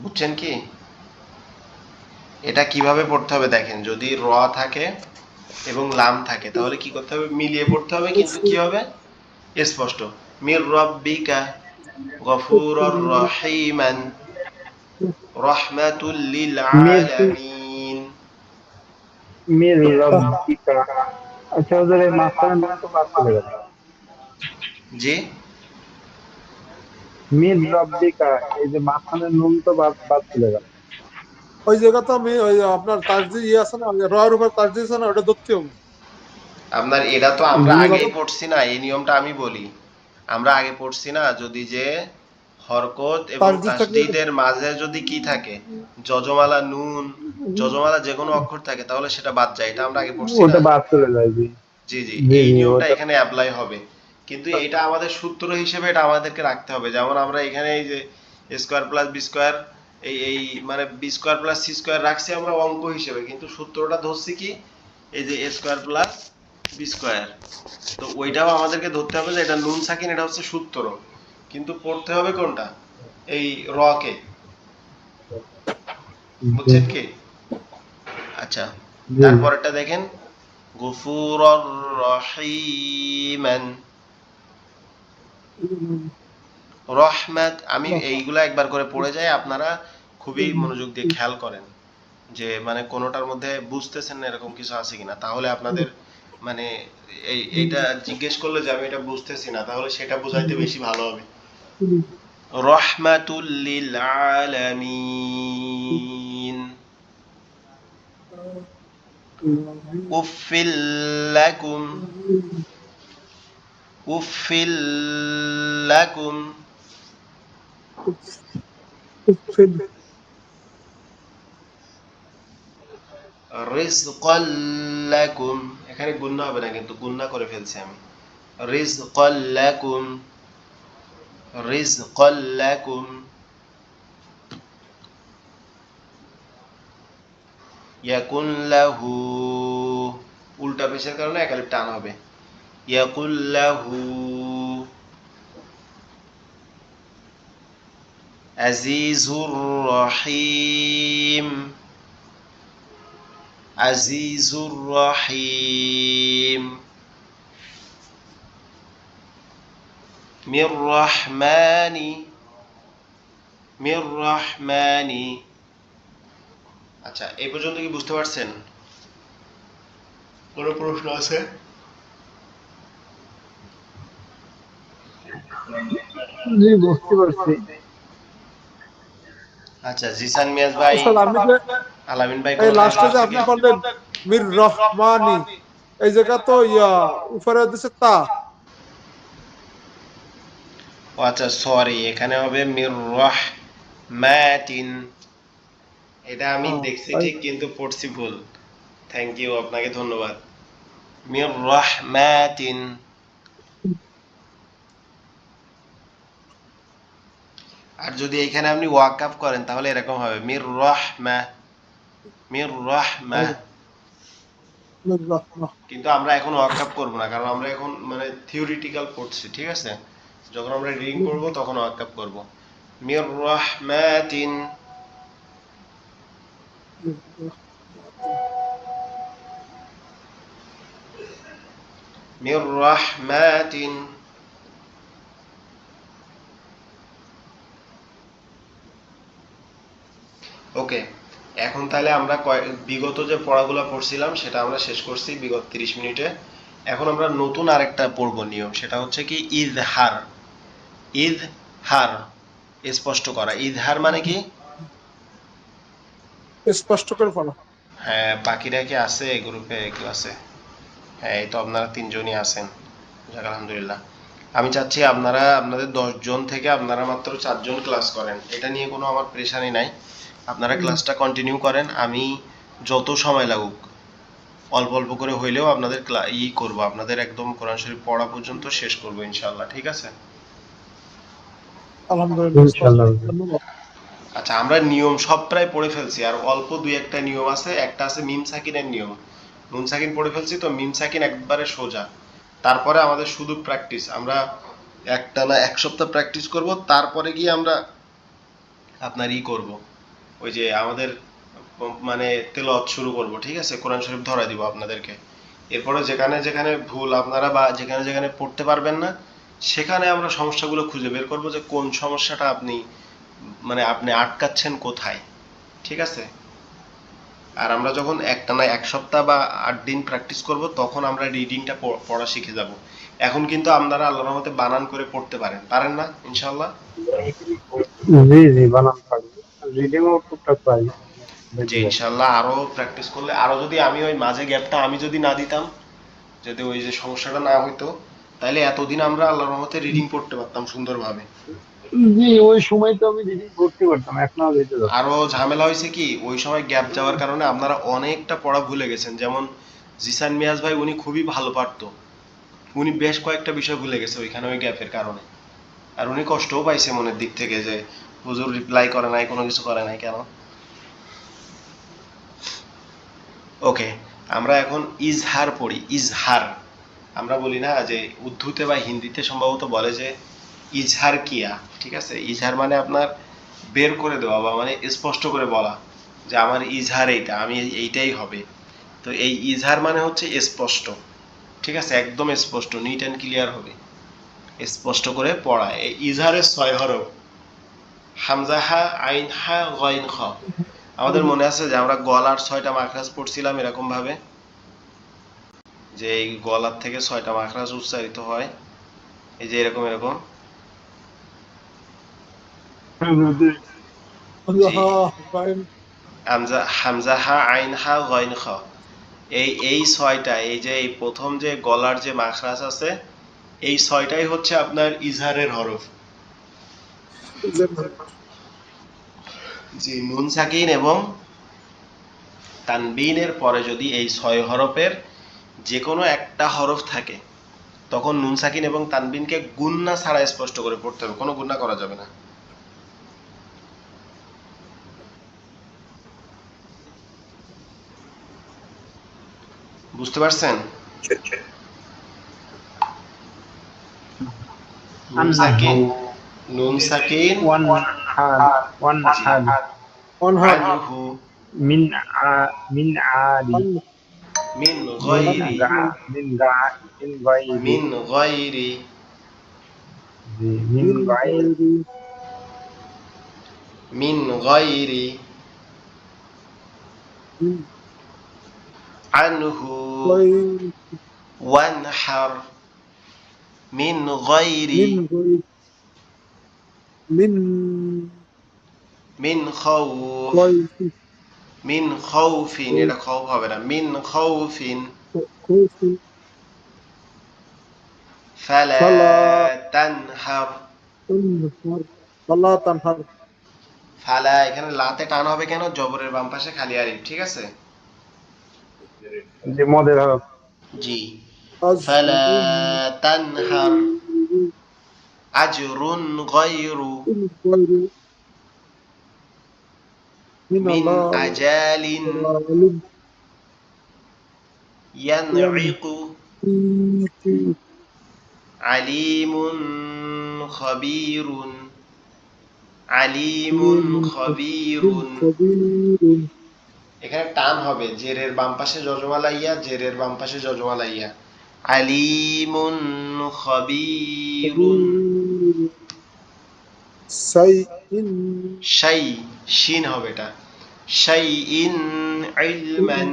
S1: বুঝছেন কি? এটা কিভাবে পড়তে হবে দেখেন, যদি র থাকে এবং লাম থাকে তাহলে কি করতে হবে, মিলিয়ে পড়তে হবে, কিন্তু কি হবে স্পষ্ট। মির রব্বিকা গফুরুর রহিমান রাহমাতুল লিল
S2: মির
S1: আলামিন।
S2: মির রব্বিকা। আচ্ছা ওদের এই মাঝখানে নুন তো বাদ চলে গেল।
S1: জি,
S2: মির রব্বিকা, এই যে মাঝখানে নুন তো বাদ বাদ চলে গেল।
S3: ওই জায়গা তো আমি ওই আপনার তাসদি ইয়ে আছে না, রয়ের উপর তাসদি আছে না, ওটা ধরতে হবে।
S1: আপনার এটা তো আমরা
S3: নুনের
S1: আগেই
S3: আগে
S1: পড়ছি না, এই নিয়মটা আমি বলি। আমরা আগে পড়ছি না, যদি যে হরকত এবং
S3: তাসদি থাকলে
S1: তাসদিদের মাঝে যদি কি থাকে, যজমালা নুন, যজমালা যে কোনো অক্ষর থাকে তাহলে সেটা বাদ যায়, এটা আমরা আগে পড়ছি না।
S2: ওটা বাদ চলে যায়, জি।
S1: জি জি,
S2: জি
S1: এই
S2: জি
S1: নিয়মটা
S2: ওটা।
S1: এখানে অ্যাপ্লাই হবে। কিন্তু এটা আমাদের সূত্র হিসেবে এটা আমাদেরকে রাখতে হবে। যেমন আমরা এখানে এই যে স্কোয়ার প্লাস বি স্কোয়ার, এই মানে B square plus C square রাখছি আমরা অঙ্ক হিসেবে, কিন্তু সূত্রটা ধরছি কি, এই যে এ স্কোয়ার প্লাস বি স্কোয়ার। তো ওইটাও আমাদেরকে ধরতে হবে যে এটা নুন সাকিন, এটা হচ্ছে সূত্র, কিন্তু পড়তে হবে কোনটা, এই র কে।
S2: জি
S1: বুঝছেন কি? আচ্ছা,
S2: জি।
S1: তারপরটা দেখেন, গফুরর রহিমান রহমাত। আমি এইগুলা একবার করে পড়ে যাই, আপনারা খুবই মনোযোগ দিয়ে খেয়াল করেন যে মানে কোনোটার মধ্যে বুঝতেছেন না এরকম কিছু আছে কিনা, তাহলে আপনাদের মানে এইটা জিজ্ঞেস করলে যে আমি এটা বুঝতেছি না, তাহলে সেটা বোঝাইতে বেশি ভালো হবে। রহমাতুল লিল আলামিন উফিল লাকুম উফিল লাকুম রিজকাল লাকুম। এখানে গুণনা হবে না, কিন্তু গুণনা করে ফেলছি আমি। রিজকাল লাকুম রিজকাল লাকুম ইয়াকুন লাহু, উল্টা পেশের কারণে একালিপ টান হবে। ইয়াকুল লাহু আজিজুর রহিম আজিজুর রহিম মির রহমানি মির রহমানি। আচ্ছা, এই পর্যন্ত কি বুঝতে পারছেন? কোনো প্রশ্ন আছে?
S2: জি বুঝতে পারছি।
S1: আচ্ছা, জিসান মিয়াজ ভাই,
S3: স্যার আমি যে
S1: আলামিন ভাই
S3: এই
S1: কোনো
S3: লাস্টে
S1: সমস্যা
S3: যে
S1: আছে কি?
S3: আপনি বললেন মির রহমানি, এই জায়গা তো ইয়া উপরে দিছে তা।
S1: ও আচ্ছা, সরি, এখানে হবে মির রহমাতিন। এটা আমি দেখছি
S3: তাই
S1: ঠিক, কিন্তু পড়ছি ভুল। থ্যাংক ইউ, আপনাকে ধন্যবাদ। মির রহমাতিন। আর যদি এখানে আপনি ওয়াকাফ করেন তাহলে এরকম হবে মির রহমা মির রহমা।
S3: মির রহমা।
S1: কিন্তু আমরা এখন ওয়াকাফ করব না, কারণ আমরা এখন মানে থিওরিটিক্যাল পড়ছি, ঠিক আছে? যখন আমরা রিডিং করব তখন ওয়াকাফ করব। মির রহমাতিন মির রহমাতিন। ওকে, এখন তাহলে আমরা বিগত যে পড়াগুলো পড়ছিলাম সেটা আমরা শেষ করছি বিগত 30 মিনিটে। এখন আমরা নতুন আরেকটা পড়ব নিয়ম, সেটা হচ্ছে কি ইজহার। ইজহার, স্পষ্ট করা। ইজহার মানে কি?
S3: স্পষ্ট করে পড়া।
S1: হ্যাঁ, বাকিরা কি আছে গ্রুপে, কেউ আছে? হ্যাঁ, এই তো আপনারা 3 জনই আছেন। যাক, আলহামদুলিল্লাহ। আমি চাচ্ছি আপনারা আপনাদের 10 জন থেকে আপনারা মাত্র 4 জন ক্লাস করেন, এটা নিয়ে কোনো আমার প্রেশারই নাই। আপনারা ক্লাসটা কন্টিনিউ করেন, আমি যত সময় লাগুক অল্প অল্প করে হইলেও আপনাদের করব, আপনাদের একদম কোরআন শরীফ পড়া পর্যন্ত শেষ করব ইনশাআল্লাহ, ঠিক আছে?
S3: আলহামদুলিল্লাহ স্যার,
S2: ইনশাআল্লাহ।
S3: ধন্যবাদ।
S1: আচ্ছা, আমরা নিয়ম সব প্রায় পড়ে ফেলছি, আর অল্প দুই একটা নিয়ম আছে। একটা আছে মিম সাকিনের নিয়ম, নুন সাকিন পড়ে ফেলছি তো, মিম সাকিন একবারে সোজা। তারপরে আমাদের শুধু প্র্যাকটিস, আমরা একটানা এক সপ্তাহ প্র্যাকটিস করব, তারপরে গিয়ে আমরা আপনার করব, ওই যে আমাদের মানে তেলাওয়াত শুরু করব, ঠিক আছে, কোরআন শরীফ ধরা দিব আপনাদেরকে। এরপরে যেখানে যেখানে ভুল আপনারা বা যেখানে যেখানে পড়তে পারবেন না, সেখানে আমরা সমস্যাগুলো খুঁজে বের করব, যে কোন সমস্যাটা আপনি মানে আপনি আটকাচ্ছেন কোথায়, ঠিক আছে। আর আমরা যখন একটানা এক সপ্তাহ বা 8 দিন প্র্যাকটিস করব, তখন আমরা রিডিংটা পড়া শিখে যাব। এখন কিন্তু আপনারা আল্লাহর রহমতে বানান করে পড়তে পারেন না ইনশাআল্লাহ?
S2: জি জি, বানান পারি, রিডিংও টুকটাক পারি,
S1: যে
S2: বেশি পারি।
S1: ইনশাআল্লাহ আরো প্র্যাকটিস করলে, আরো যদি আমি ওই মাঝে গ্যাপটা আমি যদি না দিতাম, যদি ওই যে সমস্যাটা না হইতো, তাহলে এতদিন আমরা আল্লাহর রহমতে রিডিং পড়তে পারতাম সুন্দরভাবে।
S2: জি, ওই সময় তো আমি রিডিং করতে পারতাম, এখন আর হইতে যাচ্ছে
S1: আরো ঝামেলা হয়েছে কি, ওই সময় গ্যাপ যাওয়ার কারণে আপনারা অনেকটা পড়া ভুলে গেছেন। যেমন জিসান মিয়াজ ভাই, উনি খুবই ভালো পারতো, উনি বেশ কয়েকটা বিষয় ভুলে গেছে ওইখানে ওই গ্যাপের কারণে। আর উনি কষ্টও পাইছে মনের দিক থেকে, যে হুজুর রিপ্লাই করে নাই, কোনো কিছু করে নাই কেন। ওকে, আমরা এখন ইজহার পড়ি। ইজহার আমরা বলি না, যে উর্দুতে বা হিন্দিতে সম্ভবত বলে যে ইজহার কিয়া, ঠিক আছে। ইজহার মানে আপনার বের করে দেওয়া, বা মানে স্পষ্ট করে বলা, যে আমার ইজহার এইটা, আমি এইটাই হবে। তো এই ইজহার মানে হচ্ছে স্পষ্ট, ঠিক আছে, একদম স্পষ্ট, নিট অ্যান্ড ক্লিয়ার হবে, স্পষ্ট করে পড়া। এই ইজহারের 6 হরফ, হামজা হা, আইন হা, গইন খ। আমাদের মনে আছে যে আমরা গলার 6টা মাখরাজ পড়ছিলাম এরকম ভাবে, যে এই গলার থেকে 6টা মাখরাজ উচ্চারিত হয়, এই যে এরকম এরকম।
S2: যদি।
S1: জি, হামজা হামজা হা, আইন হা, গইন খ। এই 6টা, এই যে এই প্রথম যে গলার যে মাখরাজ আছে, এই 6টাই হচ্ছে আপনার ইজহারের হরফ। জি, নুন সাকিন এবং তানবিনের পরে যদি এই 6 হরফের যে কোনো একটা হরফ থাকে, তখন নুন সাকিন এবং তানবিনকে গুন্না ছাড়া স্পষ্ট করে পড়তে হবে, কোনো গুন্না করা যাবে না। বুঝতে পারছেন? নুন
S2: আন্নাহু
S1: সাকিন, নুন সাকিন,
S2: ওয়ান হাল, ওয়ান
S1: জি,
S2: হাল,
S3: অনহার
S1: আনহু,
S2: মিন মিন আদি,
S1: মিন
S2: মিন
S1: গয়রি,
S2: গা, মিন গা, মিন গাইরি,
S1: মিন গয়রি,
S2: জি, মিন গাইর,
S1: মিন গয়রি, আনহু, ওয়ানহার, মিন গয়রি,
S3: মিন
S1: মিন খাউফ, মিন খাউফিন, এটা খাউফ হবে না, মিন খাউফিন, ফালা
S3: ফালা
S1: তানহার।
S3: ফালা তানহার
S1: ফালা, এখানে লাতে টান হবে কেন, জবরের বাম পাশে খালি আলিফ, ঠিক আছে।
S2: যে মদের হরফ।
S1: জি, ফালা
S3: আজরুন
S1: তানহার, আজরুন গায়রু,
S3: গায়রু মিন
S1: মিন
S3: আল্লাহ
S1: আজালিন,
S3: আলিম
S1: ইয়ানঈকু, আলিমুন খবীরুন, আলিমুন খবীরুন।
S3: খবীরুন
S1: এখানে টান হবে, জেরের বাম পাশে যজমালা ইয়া, জেরের বাম পাশে যজমালা ইয়া, আলিমুন খবীরুন।
S3: সাইইন
S1: শাই, শিন হবে এটা, শাই ইন ইলমান,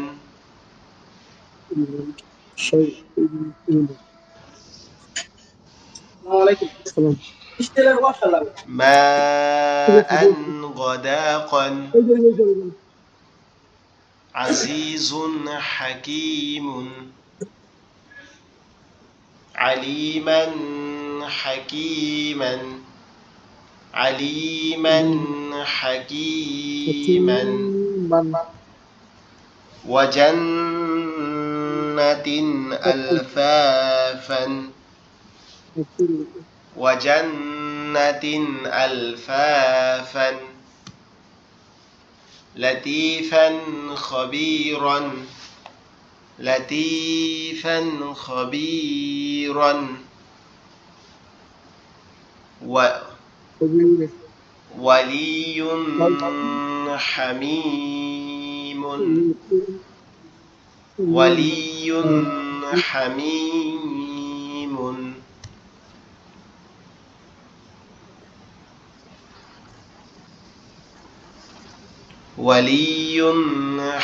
S3: সাইইন ওয়ালাইকুম আসসালাম
S1: মা আন গদাকান, আজিজুন হাকিমুন, আলিমান হাকিমান, আলিমান হাকিমান, ওয়াজান্নাতিন আলফাফান, ওয়াজান্নাতিন আলফাফান, لطيفا خبيرا لطيفا خبيرا
S3: خبير
S1: ولي حميم ولي حميم ولي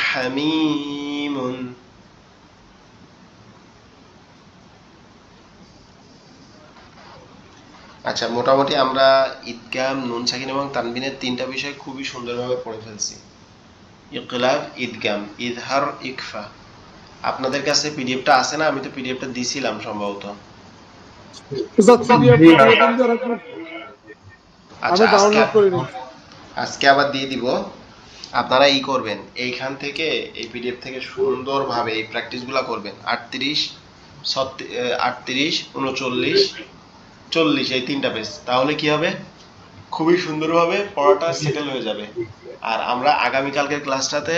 S1: حميم আচ্ছা, মোটামুটি আমরা ইদগাম, নুন সাকিন এবং তানবিনের তিনটা বিষয় খুবই সুন্দরভাবে পড়ে ফেলছি। ইকলাব, ইদগাম, ইজহার, ইকফা। আপনাদের কাছে পিডিএফটা আছে না? আমি তো পিডিএফটা দিছিলাম সম্ভবত।
S3: উস্তাদ পিডিএফ
S2: জি
S3: দিয়ে দিন যে
S1: আচ্ছা,
S3: আমি ডাউনলোড করে নিই।
S1: আজকে আবার দিয়ে দিব। আপনারা ই করবেন, এইখান থেকে এই পিডিএফ থেকে সুন্দরভাবে এই প্র্যাকটিসগুলো করবেন। 38, 38, 39, 40 এই তিনটা পেজ। তাহলে কি হবে, খুবই সুন্দরভাবে পড়াটা সেটেল হয়ে যাবে। আর আমরা আগামীকালকের ক্লাসটাতে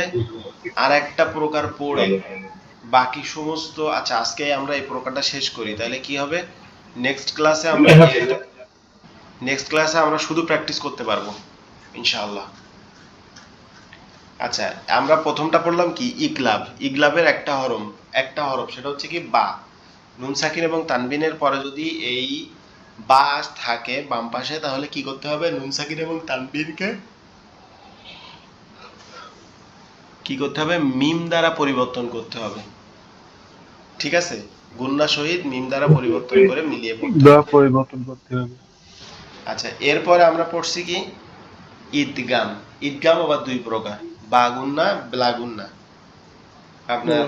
S1: আর একটা প্রকার পড়ে বাকি সমস্ত, আচ্ছা আজকে আমরা এই প্রকারটা শেষ করি, তাহলে কি হবে, নেক্সট ক্লাসে আমরা শুধু প্র্যাকটিস করতে পারবো ইনশাআল্লাহ। আচ্ছা, আমরা প্রথমটা পড়লাম কি, ইকলাব। ইকলাবের একটা হরফ সেটা হচ্ছে কি বা। নুন সাকিন এবং তানবিনের পরে যদি এই বা থাকে বাম পাশে, তাহলে কি করতে হবে, নুন সাকিন এবং তানবিনকে কি করতে হবে, মিম দ্বারা পরিবর্তন করতে হবে। ঠিক আছে, গুন্না সহিত মিম দ্বারা পরিবর্তন করে মিলিয়ে পড়তে হবে।
S2: পরিবর্তন করতে হবে।
S1: আচ্ছা, এরপরে আমরা পড়ছি কি, ঈদগাম। ঈদগাম আবার দুই প্রকার, বাগুন্না, ব্লাগুন্না। আপনার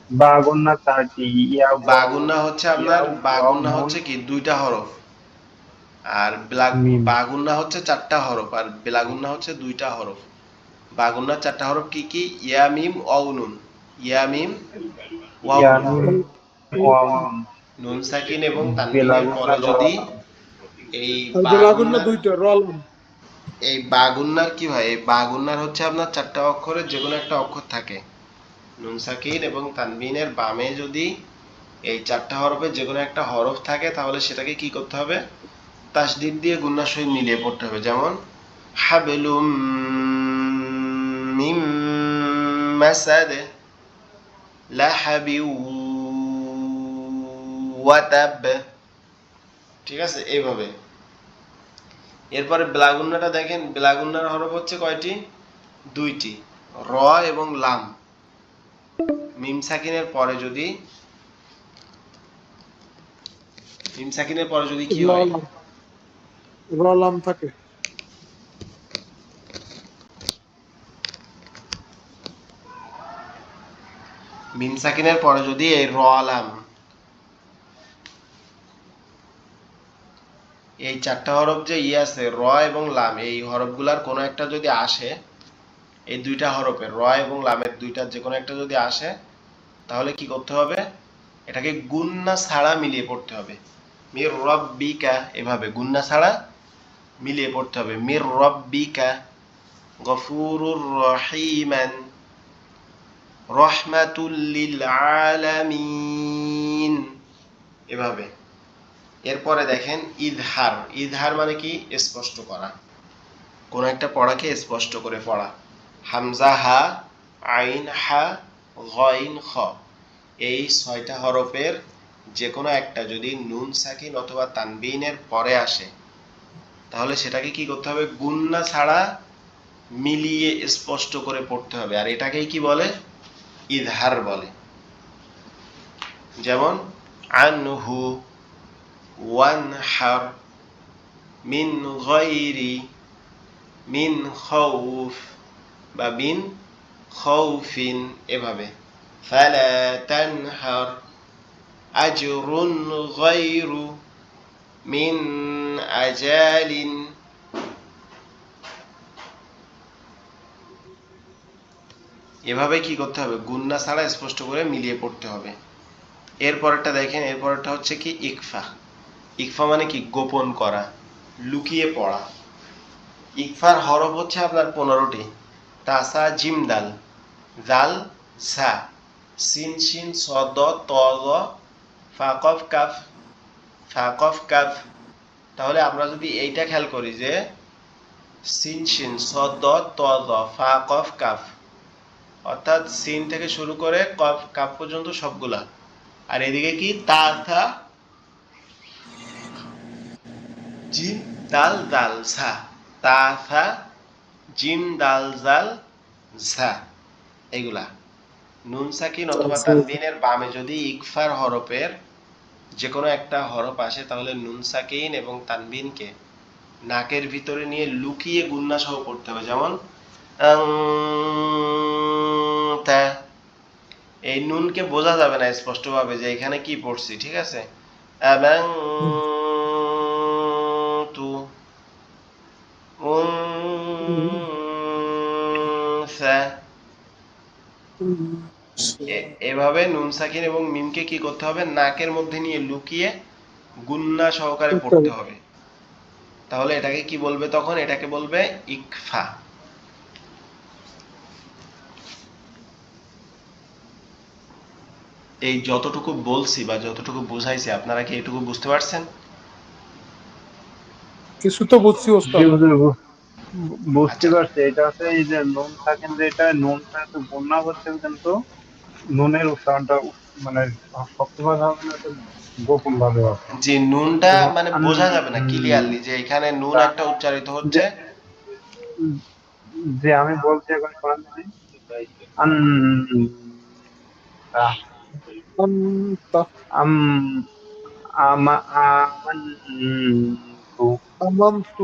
S2: বাগুন্না চারটি, ইয়া ওয়াও
S1: বাগুন্না
S2: নুন
S1: হচ্ছে কি দুইটা হরফ, আর
S2: মিম।
S1: বাগুন্না হচ্ছে চারটা হরফ, আর ব্লাগুন্না হচ্ছে দুইটা হরফ। বাগুন্নার চারটা হরফ কি কি, ইয়া মিম ওয়াও নুন। ইয়া মিম ওয়াও
S2: ইয়া
S1: নুন।
S2: নুন ওয়াও নুন।
S1: নুন সাকিন এবং তানবিনের
S2: বেলাগুন্না
S1: পরে যদি এই
S3: আর বেলাগুন্না
S1: বাগুন্নার
S3: দুইটা রল
S1: এই বাগুন্নার কি হয়, এই বাগুন্নার হচ্ছে আপনার চারটা অক্ষরের যে কোনো একটা অক্ষর থাকে। নুন সাকিন এবং তানবিনের বামে যদি এই চারটা হরফের যে কোনো একটা হরফ থাকে, তাহলে সেটাকে কি করতে হবে, তাসদিদ দিয়ে গুন্নার সহিত মিলিয়ে পড়তে হবে। যেমন হাবলুম মিম মাসাদ, লাহাবি ওয়াতাব। ঠিক আছে, এইভাবে। এরপরে ব্লাগুন্নাটা দেখেন, ব্লাগুন্নার হরফ হচ্ছে কয়টি, দুইটি, র এবং লাম। মিম সাকিনের পরে যদি কি হয়,
S3: রলাম থাকে।
S1: মিম সাকিনের পরে যদি এই র লাম, এই চারটা হরফ যে আছে র এবং লাম, এই হরফগুলার কোনো একটা যদি আসে, এই দুইটা হরফের র এবং লামের দুইটার যে কোনো একটা যদি আসে, তাহলে কি করতে হবে, এটাকে গুন্না ছাড়া মিলিয়ে পড়তে হবে। মির রব্বিকা, এভাবে গুন্না ছাড়া মিলিয়ে পড়তে হবে। মির রব্বিকা গফুরুর রহিমান রহমাতুল লিল আলামিন, এভাবে। এরপরে দেখেন ইজহার। ইজহার মানে কি, স্পষ্ট করা, কোন একটা পড়াকে স্পষ্ট করে পড়া। হামজা হা, আইন হা, গইন খ, এই ছয়টা হরফের যে কোনো একটা যদি নুন সাকিন অথবা তানবিনের পরে আসে, তাহলে সেটাকে কি করতে হবে, গুন্না ছাড়া মিলিয়ে স্পষ্ট করে পড়তে হবে। আর এটাকেই কি বলে, ইজহার বলে। যেমন আনহু, ওয়ানহার, মিন গায়রি, মিন খাউফ বা মিন খাউফিন, এভাবে। ফালা তানহার, আজরুন গায়রু, মিন আজালিন। এভাবে কি করতে হবে, গুন্না ছাড়া স্পষ্ট করে মিলিয়ে পড়তে হবে। এরপরটা দেখেন, এরপরটা হচ্ছে কি ইকফা। ইকফা মানে কি, গোপন করা, লুকিয়ে পড়া। ইকফার হরফ হচ্ছে আপনার 15টি। তাসা জিম দাল, জাল সা, সিন শিন সদ ত গ, ফা কফ কাফ, ফা কফ কাফ। তাহলে আমরা যদি এইটা খেয়াল করি যে সিন শিন সদ ত গ ফা কফ কাফ, অর্থাৎ সিন থেকে শুরু করে কফ কাফ পর্যন্ত সবগুলা। আর এদিকে কি তা থা জিম দাল জাল সা, তা থা জিম দাল জাল ঝা, এগুলা। নুন সাকিন অথবা তানবিনের বামে যদি ইকফার হরফের যে কোনো একটা হরফ আসে, তাহলে নুন সাকিন এবং তানবিনকে নাকের ভিতরে নিয়ে লুকিয়ে গুন্না সহ পড়তে হবে। যেমন তা, এই নুনকে বোঝা যাবে না স্পষ্টভাবে যে এখানে কি পড়ছি, ঠিক আছে। এবং তু এভাবে নুন সাকিন এবং মিমকে কি করতে হবে, নাকের মধ্যে নিয়ে লুকিয়ে গুন্না সহকারে পড়তে হবে। তাহলে এটাকে কি বলবে তখন? এটাকে বলবে ইকফা। এই যতটুকু বলছি বা যতটুকু বুঝাইছি, আপনারা কি এটুকু বুঝতে পারছেন?
S3: কিছু তো বুঝছি ওস্তাদ।
S2: জি হুজুর, বুঝতে
S1: আচ্ছা,
S2: পারছি। এটা হচ্ছে এই যে নুন থাকেন, যে এটা নুনটা তো বন্যা হচ্ছে, কিন্তু নুনের উচ্চারণটা মানে শক্তভাবে হবে না, তো গোপন ভাবে হবে।
S1: যে নুনটা
S2: যেমন
S1: মানে বোঝা যাবে না ক্লিয়ারলি যে এখানে নুন একটা উচ্চারিত
S2: যে
S1: হচ্ছে।
S2: যে আমি বলছি এখন শোনেন যদি, আন
S3: আন্তা
S2: আম আমা আমানতু।
S3: আমান্তু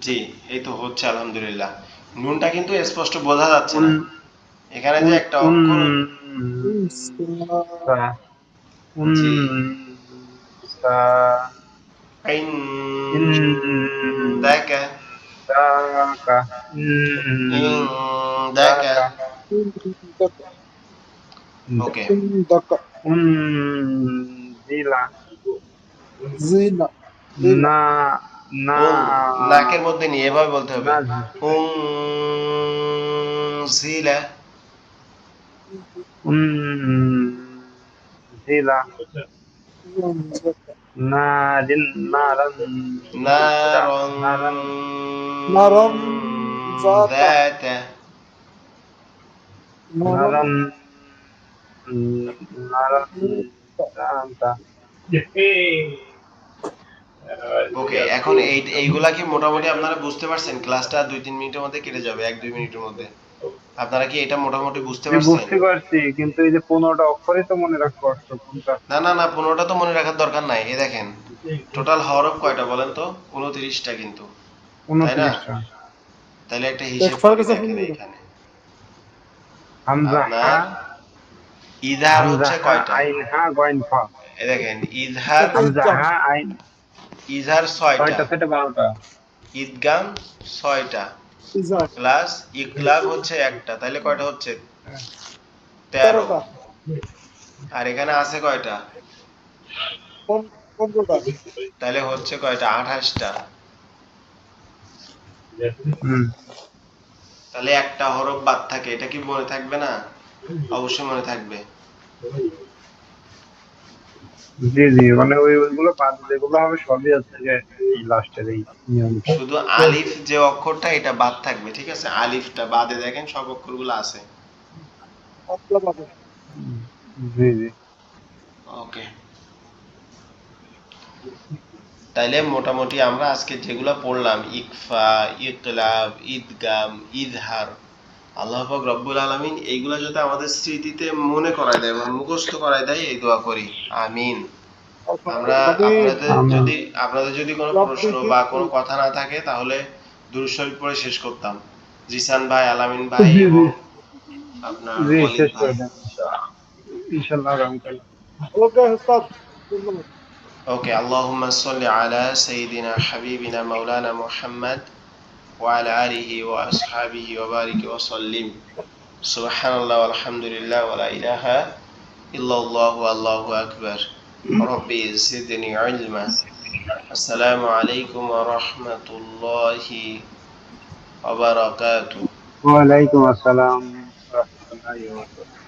S1: জি, এই তো হচ্ছে আলহামদুলিল্লাহ। নুনটা কিন্তু স্পষ্ট বোঝা যাচ্ছে
S2: উন
S1: না। এখানে যে
S2: উন
S1: একটা
S2: উন
S1: অক্ষর,
S2: সা
S1: জি,
S2: উনসা
S1: আইন
S2: ইন
S1: দেখা,
S2: দাকা
S1: ইন দেখা।
S2: দাকা
S1: ওকে,
S3: দাকা
S2: জিলা
S3: জিনা জিলা
S2: না না
S1: উন নাকের মধ্যে নিয়ে এভাবে বলতে হবে।
S2: না
S1: উন জিলা,
S2: জিলা নারিন নারান
S1: নারং
S2: নারান
S3: নারম জাতা
S1: ذات।
S3: নারম
S2: নারান নারান জাতা।
S1: ওকে, এখন এইগুলা কি মোটামুটি আপনারা বুঝতে পারছেন? ক্লাসটা 2-3 মিনিটের মধ্যে কেটে যাবে, 1-2 মিনিটের মধ্যে। আপনারা কি এটা মোটামুটি বুঝতে
S2: জি
S1: পারছেন?
S2: বুঝতে পারছি, কিন্তু এই যে 15টা অক্ষরই তো মনে রাখতে পারছো কোনটা।
S1: না না না, 15টা তো মনে রাখার দরকার নাই। এই দেখেন টোটাল হরফ কয়টা বলেন তো? 29টা কিন্তু, তাই না?
S2: 29টা।
S1: তাহলে একটা
S3: এক
S1: হিসেব
S3: ফার
S1: করি,
S3: কাছে
S1: দেখেন
S3: ফোন
S1: এইখানে
S2: হামজা হা,
S1: আপনার ইজহার
S2: হামজা
S1: হচ্ছে
S2: হা
S1: কয়টা?
S2: আইন হা গয়েন ফা।
S1: এই দেখেন ইজহার,
S3: এটা
S2: হামজা
S3: ইদগাম
S2: হা আইন
S1: ইজহার 6টা,
S2: 6টা থেকে 12টা।
S1: ঈদগাম 6টা,
S3: ইজার
S1: প্লাস ইকলাব হচ্ছে একটা, তাহলে কয়টা হচ্ছে? 13।
S3: 13টা
S1: আর এখানে আছে কয়টা?
S3: 15টা
S1: তাহলে হচ্ছে কয়টা? 28টা।
S2: হুম।
S1: তাহলে একটা হরফ বাদ থাকে, এটা কি মনে থাকবে না? অবশ্যই মনে থাকবে।
S2: জি জি, মানে ওইগুলো বাদ, যেগুলো হবে সবই হচ্ছে যে এই লাস্টের এই নিয়মটা।
S1: শুধু আলিফ যে অক্ষরটা, এটা বাদ থাকবে, ঠিক আছে? আলিফটা বাদে দেখেন সব অক্ষরগুলো আছে।
S3: পাতলা পাবে
S2: জি জি।
S1: ওকে, তাইলে মোটামুটি আমরা আজকে যেগুলো পড়লাম, ইকফা, ইকলাব, ঈদগাম, ইজহার, আল্লাহ পাক রব্বুল আলামিন এইগুলা যাতে আমাদের স্মৃতিতে মনে করায় দেয় বা মুখস্থ করায় দেয়, এই দোয়া করি। আমিন। আমরা
S3: আমি
S2: আমিন।
S1: আপনাদের যদি কোনো
S3: ক্লাব
S1: প্রশ্ন
S3: থেকে
S1: বা কোনো কথা না থাকে, তাহলে দুরূদ শরীফ পড়ে শেষ করতাম। জিসান ভাই, আলামিন ভাই
S2: জি জি
S1: এবং আপনার
S2: জি,
S1: ওয়ালিদ
S2: শেষ
S1: ভাই।
S2: করে দেন ইনশাআল্লাহ আগামীকাল।
S3: ওকে উস্তাদ ধন্যবাদ
S1: ওকে, আল্লাহুম্মা সাল্লি আলা সাইয়্যিদিনা হাবিবিনা মাওলানা মুহাম্মদ ওয়া আলা আলিহি ওয়া আসহাবিহি ওয়া বারিক ওয়া সাল্লিম। সুবহানাল্লাহ ওয়ালহামদুলিল্লাহ ওয়া লা ইলাহা ইল্লাল্লাহু আল্লাহু আকবার। রব্বি জিদনি ইলমা। আসসালামু আলাইকুম ওয়া রাহমাতুল্লাহি وبركاته.
S2: ওয়ালাইকুম আসসালাম ওয়া রাহমাতুল্লাহি ওয়া বারাকাতুহু।